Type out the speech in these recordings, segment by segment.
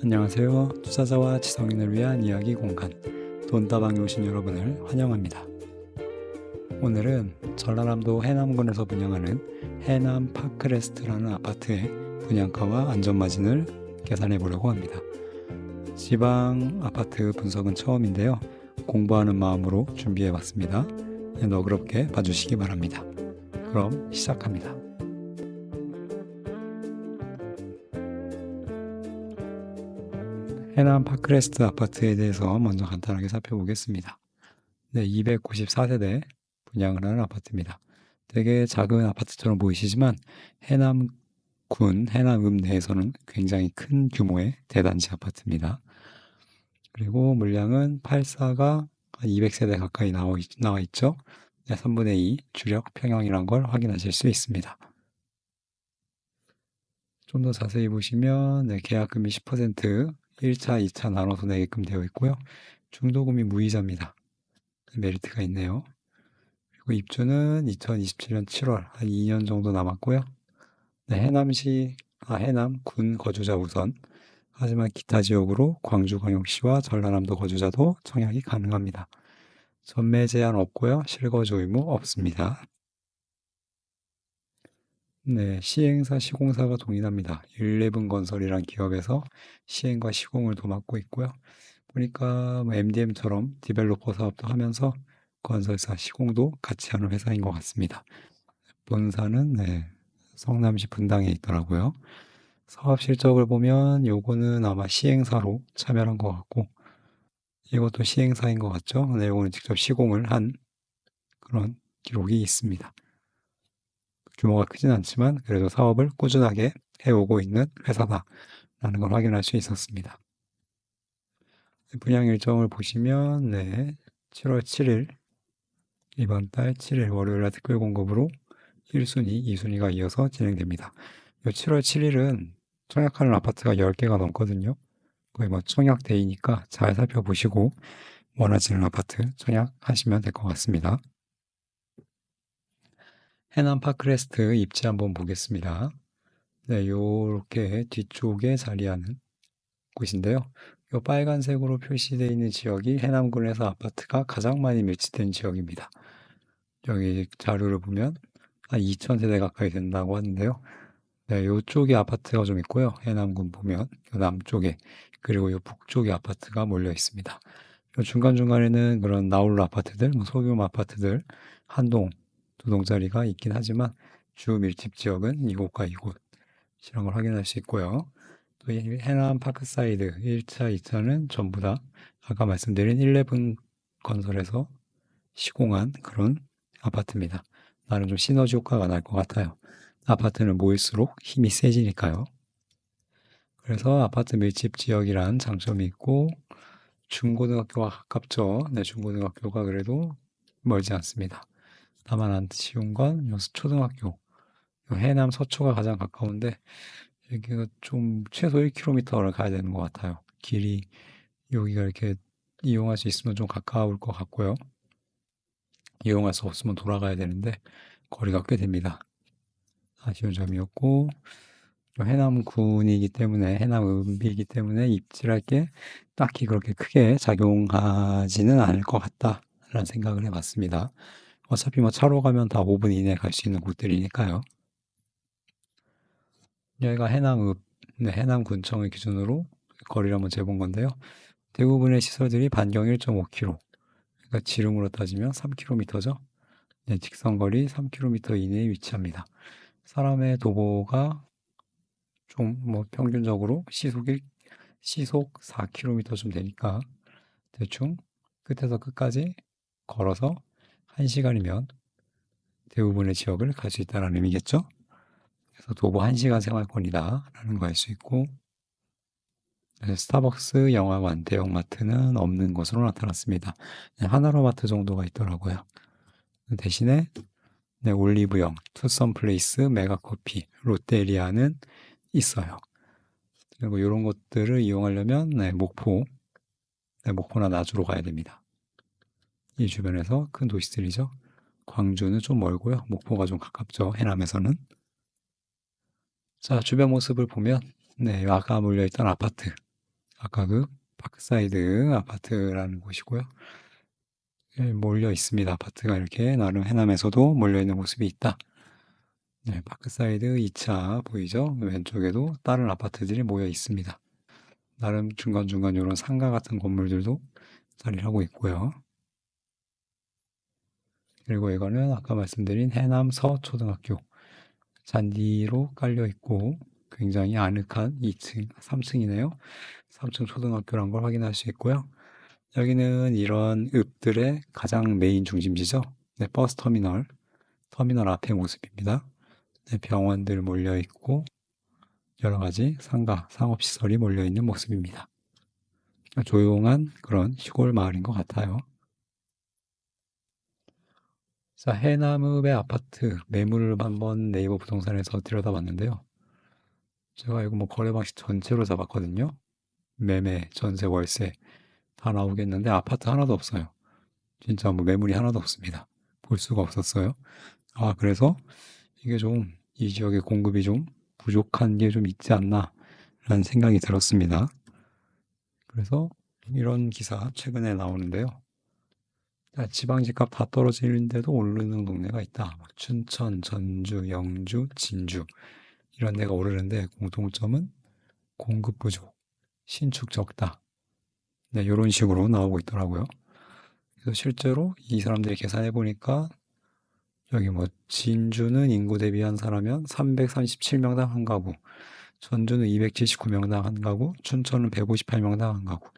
안녕하세요. 투자자와 지성인을 위한 이야기 공간 돈다방에 오신 여러분을 환영합니다. 오늘은 전라남도 해남군에서 분양하는 해남 파크레스트라는 아파트의 분양가와 안전마진을 계산해 보려고 합니다. 지방 아파트 분석은 처음인데요. 공부하는 마음으로 준비해 봤습니다. 너그럽게 봐주시기 바랍니다. 그럼 시작합니다. 해남 파크레스트 아파트에 대해서 먼저 간단하게 살펴보겠습니다. 294세대 분양을 하는 아파트입니다. 되게 작은 아파트처럼 보이시지만 해남군, 해남읍 내에서는 굉장히 큰 규모의 대단지 아파트입니다. 그리고 물량은 8사가 200세대 가까이 나와 있죠. 3분의 2 주력 평형이란 걸 확인하실 수 있습니다. 좀 더 자세히 보시면 계약금이 10%, 1차, 2차 나눠서 내게끔 되어 있고요. 중도금이 무이자입니다. 메리트가 있네요. 그리고 입주는 2027년 7월, 한 2년 정도 남았고요. 해남군 거주자 우선. 하지만 기타 지역으로 광주광역시와 전라남도 거주자도 청약이 가능합니다. 전매 제한 없고요. 실거주 의무 없습니다. 시행사, 시공사가 동일합니다. 11건설이란 기업에서 시행과 시공을 도맡고 있고요. 보니까 MDM처럼 디벨로퍼 사업도 하면서 건설사, 시공도 같이 하는 회사인 것 같습니다. 본사는 성남시 분당에 있더라고요. 사업 실적을 보면 요거는 아마 시행사로 참여한 것 같고 이것도 시행사인 것 같죠? 요거는 직접 시공을 한 그런 기록이 있습니다. 규모가 크진 않지만 그래도 사업을 꾸준하게 해오고 있는 회사다라는 걸 확인할 수 있었습니다. 분양 일정을 보시면 7월 7일 이번 달 7일 월요일날 특별 공급으로 1순위, 2순위가 이어서 진행됩니다. 7월 7일은 청약하는 아파트가 10개가 넘거든요. 거의 청약데이니까 잘 살펴보시고 원하시는 아파트 청약하시면 될 것 같습니다. 해남 파크레스트 입지 한번 보겠습니다. 요렇게 뒤쪽에 자리하는 곳인데요. 요 빨간색으로 표시되어 있는 지역이 해남군에서 아파트가 가장 많이 밀집된 지역입니다. 여기 자료를 보면 한 2,000세대 가까이 된다고 하는데요. 요쪽에 아파트가 좀 있고요. 해남군 보면 요 남쪽에 그리고 요 북쪽에 아파트가 몰려 있습니다. 요 중간중간에는 그런 나홀로 아파트들, 소규모 아파트들 한 동, 두 동짜리가 있긴 하지만 주 밀집 지역은 이곳과 이곳 이런 걸 확인할 수 있고요. 또 이 해남 파크사이드 1차, 2차는 전부 다 아까 말씀드린 11 건설에서 시공한 그런 아파트입니다. 나름 좀 시너지 효과가 날 것 같아요. 아파트는 모일수록 힘이 세지니까요. 그래서 아파트 밀집 지역이란 장점이 있고 중고등학교와 가깝죠. 중고등학교가 그래도 멀지 않습니다. 다만 안 쉬운 건 초등학교, 해남 서초가 가장 가까운데 여기가 좀 최소 1km를 가야 되는 것 같아요. 길이 여기가 이렇게 이용할 수 있으면 좀 가까울 것 같고요. 이용할 수 없으면 돌아가야 되는데 거리가 꽤 됩니다. 아쉬운 점이었고 해남군이기 때문에 해남읍이기 때문에 입지할 게 딱히 그렇게 크게 작용하지는 않을 것 같다라는 생각을 해봤습니다. 어차피 차로 가면 다 5분 이내에 갈 수 있는 곳들이니까요. 여기가 해남읍, 해남군청을 기준으로 거리를 한번 재본 건데요. 대부분의 시설들이 반경 1.5km, 그러니까 지름으로 따지면 3km죠. 직선거리 3km 이내에 위치합니다. 사람의 도보가 좀 평균적으로 시속 4km 좀 되니까 대충 끝에서 끝까지 걸어서 1시간이면 대부분의 지역을 갈 수 있다는 의미겠죠. 그래서 도보 1시간 생활권이다 라는 거 알 수 있고 스타벅스, 영화관, 대형마트는 없는 것으로 나타났습니다. 하나로마트 정도가 있더라고요. 대신에 올리브영, 투썸플레이스, 메가커피, 롯데리아는 있어요. 그리고 이런 것들을 이용하려면 목포나 나주로 가야 됩니다. 이 주변에서 큰 도시들이죠. 광주는 좀 멀고요. 목포가 좀 가깝죠. 해남에서는. 자, 주변 모습을 보면 아까 몰려있던 아파트 아까 그 파크사이드 아파트라는 곳이고요. 몰려 있습니다. 아파트가 이렇게 나름 해남에서도 몰려 있는 모습이 있다. 네, 파크사이드 2차 보이죠? 왼쪽에도 다른 아파트들이 모여 있습니다. 나름 중간중간 이런 상가 같은 건물들도 자리를 하고 있고요. 그리고 이거는 아까 말씀드린 해남 서초등학교 잔디로 깔려 있고 굉장히 아늑한 2층, 3층이네요. 3층 초등학교란 걸 확인할 수 있고요. 여기는 이런 읍들의 가장 메인 중심지죠. 네, 버스 터미널 앞의 모습입니다. 네, 병원들 몰려 있고 여러 가지 상가, 상업시설이 몰려 있는 모습입니다. 조용한 그런 시골 마을인 것 같아요. 자, 해남읍의 아파트 매물을 한번 네이버 부동산에서 들여다봤는데요. 제가 이거 뭐 거래 방식 전체로 잡았거든요. 매매, 전세, 월세 다 나오겠는데 아파트 하나도 없어요. 진짜 뭐 매물이 하나도 없습니다. 볼 수가 없었어요. 아, 그래서 이게 좀 이 지역의 공급이 좀 부족한 게 좀 있지 않나 라는 생각이 들었습니다. 그래서 이런 기사 최근에 나오는데요. 지방 집값 다 떨어지는데도 오르는 동네가 있다. 막 춘천, 전주, 영주, 진주 이런 데가 오르는데 공통점은 공급 부족, 신축 적다. 네, 이런 식으로 나오고 있더라고요. 그래서 실제로 이 사람들이 계산해 보니까 여기 뭐 진주는 인구 대비 한 사람면 337명당 한 가구, 전주는 279명당 한 가구, 춘천은 158명당 한 가구,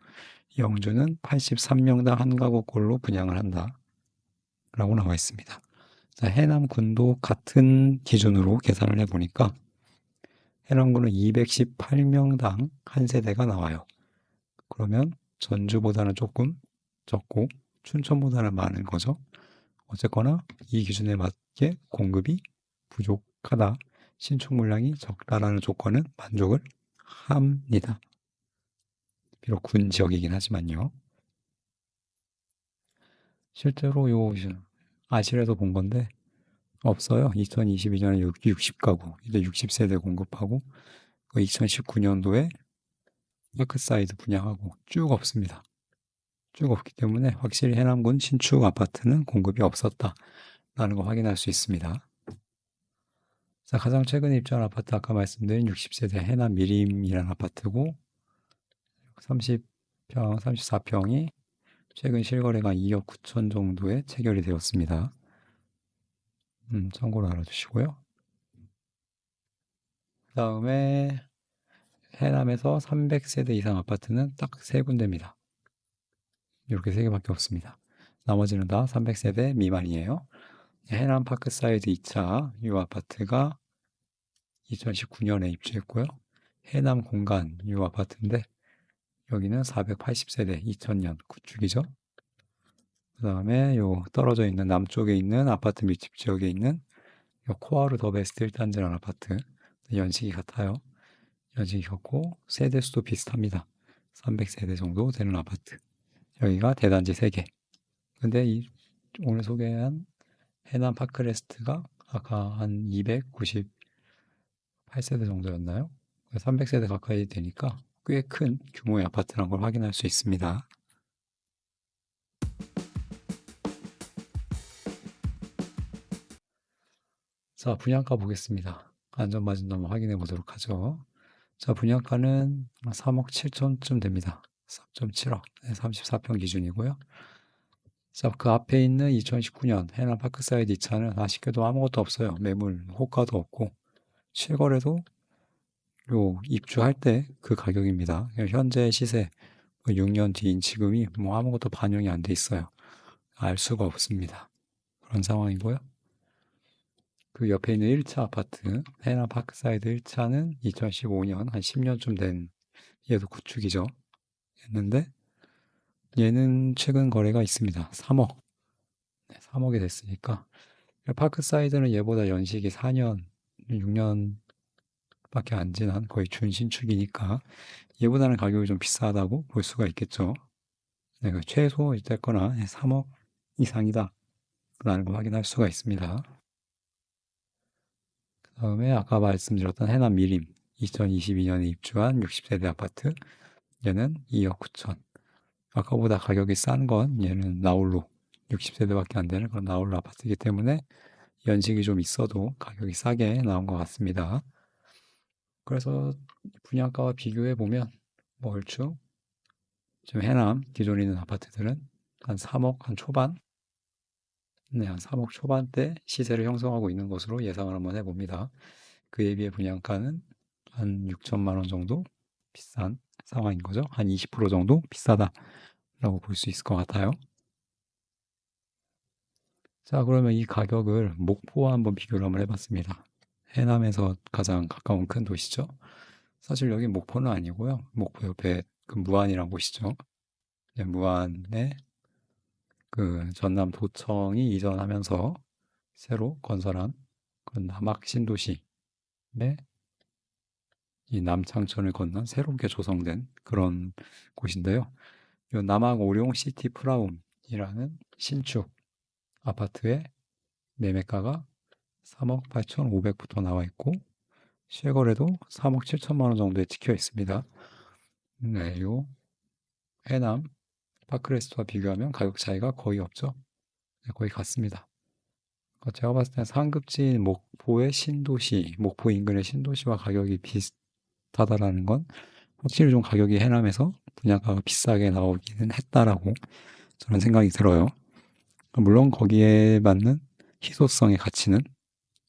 영주는 83명당 한 가구꼴로 분양을 한다. 라고 나와 있습니다. 자, 해남군도 같은 기준으로 계산을 해보니까 해남군은 218명당 한 세대가 나와요. 그러면 전주보다는 조금 적고 춘천보다는 많은 거죠. 어쨌거나 이 기준에 맞게 공급이 부족하다, 신축 물량이 적다라는 조건은 만족을 합니다. 비록 군 지역이긴 하지만요. 실제로 요 아실에서 본 건데 없어요. 2022년에 60가구, 이제 60세대 공급하고 2019년도에 파크사이드 분양하고 쭉 없습니다. 쭉 없기 때문에 확실히 해남군 신축 아파트는 공급이 없었다라는 거 확인할 수 있습니다. 자, 가장 최근에 입주한 아파트 아까 말씀드린 60세대 해남 미림이라는 아파트고 30평, 34평이 최근 실거래가 2억 9천 정도에 체결이 되었습니다. 참고로 알아주시고요. 그 다음에 해남에서 300세대 이상 아파트는 딱 세 군데입니다. 이렇게 세 개밖에 없습니다. 나머지는 다 300세대 미만이에요. 해남 파크사이드 2차 이 아파트가 2019년에 입주했고요. 해남 공간 이 아파트인데 여기는 480세대 2000년 구축이죠. 그 다음에 요 떨어져 있는 남쪽에 있는 아파트 밀집 지역에 있는 요 코아루 더 베스트 1단지라는 아파트 연식이 같아요. 연식이 같고 세대 수도 비슷합니다. 300세대 정도 되는 아파트. 여기가 대단지 3개. 근데 오늘 소개한 해남 파크레스트가 아까 한 298세대 정도였나요? 300세대 가까이 되니까 꽤 큰 규모의 아파트라는 걸 확인할 수 있습니다. 자, 분양가 보겠습니다. 안전마진도 한번 확인해 보도록 하죠. 자, 분양가는 3억 7천쯤 됩니다. 3.7억, 34평 기준이고요. 자, 그 앞에 있는 2019년 해남 파크사이드 2차는 아쉽게도 아무것도 없어요. 매물, 호가도 없고, 실거래도 요 입주할 때 그 가격입니다. 현재 시세, 6년 뒤인 지금이 뭐 아무것도 반영이 안 돼 있어요. 알 수가 없습니다. 그런 상황이고요. 그 옆에 있는 1차 아파트, 해남 파크사이드 1차는 2015년 한 10년쯤 된 얘도 구축이죠. 했는데 얘는 최근 거래가 있습니다. 3억. 네, 3억이 됐으니까 파크사이드는 얘보다 연식이 4년, 6년밖에 안 지난 거의 준신축이니까 얘보다는 가격이 좀 비싸다고 볼 수가 있겠죠. 네, 그 최소 어쨌거나 3억 이상이다 라는 걸 확인할 수가 있습니다. 그 다음에 아까 말씀드렸던 해남 미림 2022년에 입주한 60세대 아파트 얘는 2억 9천. 아까보다 가격이 싼 건 얘는 나홀로 60세대밖에 안 되는 그런 나홀로 아파트이기 때문에 연식이 좀 있어도 가격이 싸게 나온 것 같습니다. 그래서 분양가와 비교해 보면 뭐 얼추 지금 해남 기존에 있는 아파트들은 한 3억 한 초반, 네, 한 3억 초반대 시세를 형성하고 있는 것으로 예상을 한번 해봅니다. 그에 비해 분양가는 한 6천만 원 정도 비싼 상황인 거죠. 한 20% 정도 비싸다라고 볼 수 있을 것 같아요. 자, 그러면 이 가격을 목포와 한번 비교를 한번 해봤습니다. 해남에서 가장 가까운 큰 도시죠. 사실 여기 목포는 아니고요. 목포 옆에 그 무안이라는 곳이죠. 네, 무안에 그 전남 도청이 이전하면서 새로 건설한 그 남학 신도시에 이 남창천을 건넌 새롭게 조성된 그런 곳인데요. 이 남학 오룡 시티 프라움이라는 신축 아파트의 매매가가 3억 8,500부터 나와 있고 실거래도 3억 7천만 원 정도에 찍혀 있습니다. 네, 요 해남 파크레스트와 비교하면 가격 차이가 거의 없죠. 네, 거의 같습니다. 제가 봤을 때 상급지인 목포의 신도시, 목포 인근의 신도시와 가격이 비슷하다라는 건 확실히 좀 가격이 해남에서 분양가가 비싸게 나오기는 했다라고 저는 생각이 들어요. 물론 거기에 맞는 희소성의 가치는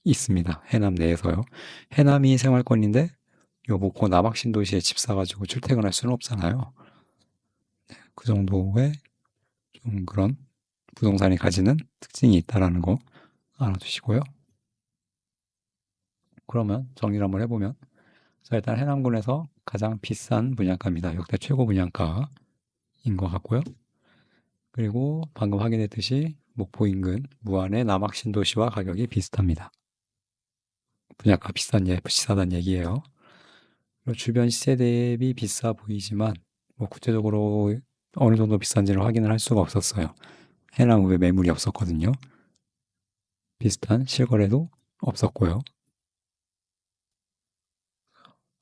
있습니다. 해남 내에서요. 해남이 생활권인데 요 목포 남학 신도시에 집 사가지고 출퇴근할 수는 없잖아요. 그 정도의 좀 그런 부동산이 가지는 특징이 있다라는 거 알아두시고요. 그러면 정리를 한번 해보면 자, 일단 해남군에서 가장 비싼 분양가입니다. 역대 최고 분양가인 것 같고요. 그리고 방금 확인했듯이 목포 인근 무안의 남학 신도시와 가격이 비슷합니다. 분양가 비싸다는 얘기예요. 그리고 주변 시세 대비 비싸 보이지만 뭐 구체적으로 어느 정도 비싼지를 확인을 할 수가 없었어요. 해남은 왜 매물이 없었거든요. 비슷한 실거래도 없었고요.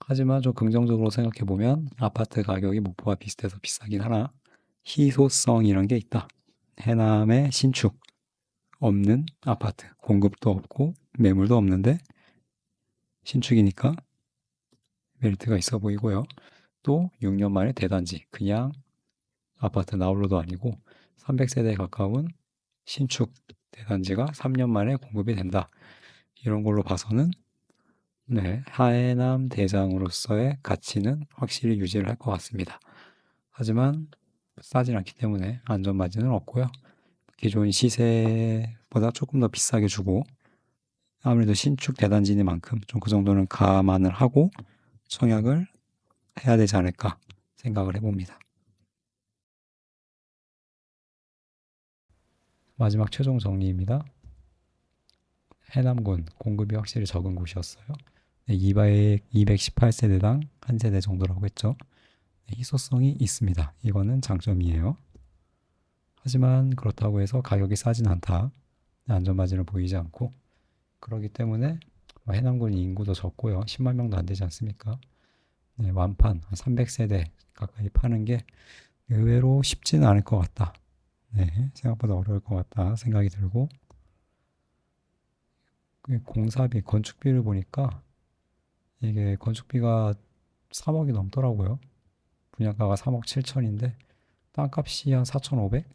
하지만 좀 긍정적으로 생각해 보면 아파트 가격이 목포와 비슷해서 비싸긴 하나 희소성이란 게 있다. 해남의 신축 없는 아파트 공급도 없고 매물도 없는데 신축이니까 메리트가 있어 보이고요. 또 6년 만에 대단지 그냥 아파트 나홀로도 아니고 300세대에 가까운 신축 대단지가 3년 만에 공급이 된다. 이런 걸로 봐서는 네, 하남 대장으로서의 가치는 확실히 유지를 할 것 같습니다. 하지만 싸진 않기 때문에 안전마진은 없고요. 기존 시세보다 조금 더 비싸게 주고 아무래도 신축 대단지니만큼 좀 그 정도는 감안을 하고 청약을 해야 되지 않을까 생각을 해봅니다. 마지막 최종 정리입니다. 해남군 공급이 확실히 적은 곳이었어요. 218세대당 한 세대 정도라고 했죠. 희소성이 있습니다. 이거는 장점이에요. 하지만 그렇다고 해서 가격이 싸진 않다. 안전마진을 보이지 않고 그렇기 때문에 해남군 인구도 적고요. 10만 명도 안 되지 않습니까? 네, 완판 300세대 가까이 파는 게 의외로 쉽지는 않을 것 같다. 네, 생각보다 어려울 것 같다 생각이 들고 공사비, 건축비를 보니까 이게 건축비가 3억이 넘더라고요. 분양가가 3억 7천인데 땅값이 한 4,500?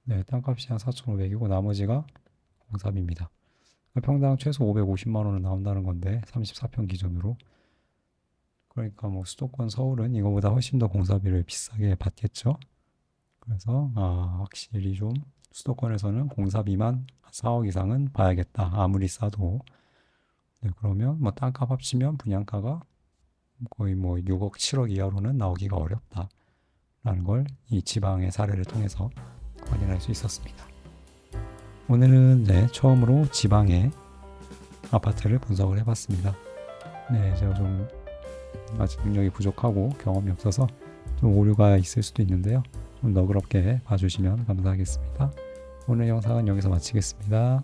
네, 땅값이 한 4,500이고 나머지가 공사비입니다. 평당 최소 550만 원은 나온다는 건데 34평 기준으로 그러니까 뭐 수도권 서울은 이거보다 훨씬 더 공사비를 비싸게 받겠죠. 그래서 확실히 좀 수도권에서는 공사비만 4억 이상은 봐야겠다. 아무리 싸도. 네, 그러면 뭐 땅값 합치면 분양가가 거의 뭐 6억, 7억 이하로는 나오기가 어렵다라는 걸 이 지방의 사례를 통해서 확인할 수 있었습니다. 오늘은 처음으로 지방의 아파트를 분석을 해봤습니다. 네, 제가 좀 아직 능력이 부족하고 경험이 없어서 좀 오류가 있을 수도 있는데요. 좀 너그럽게 봐주시면 감사하겠습니다. 오늘 영상은 여기서 마치겠습니다.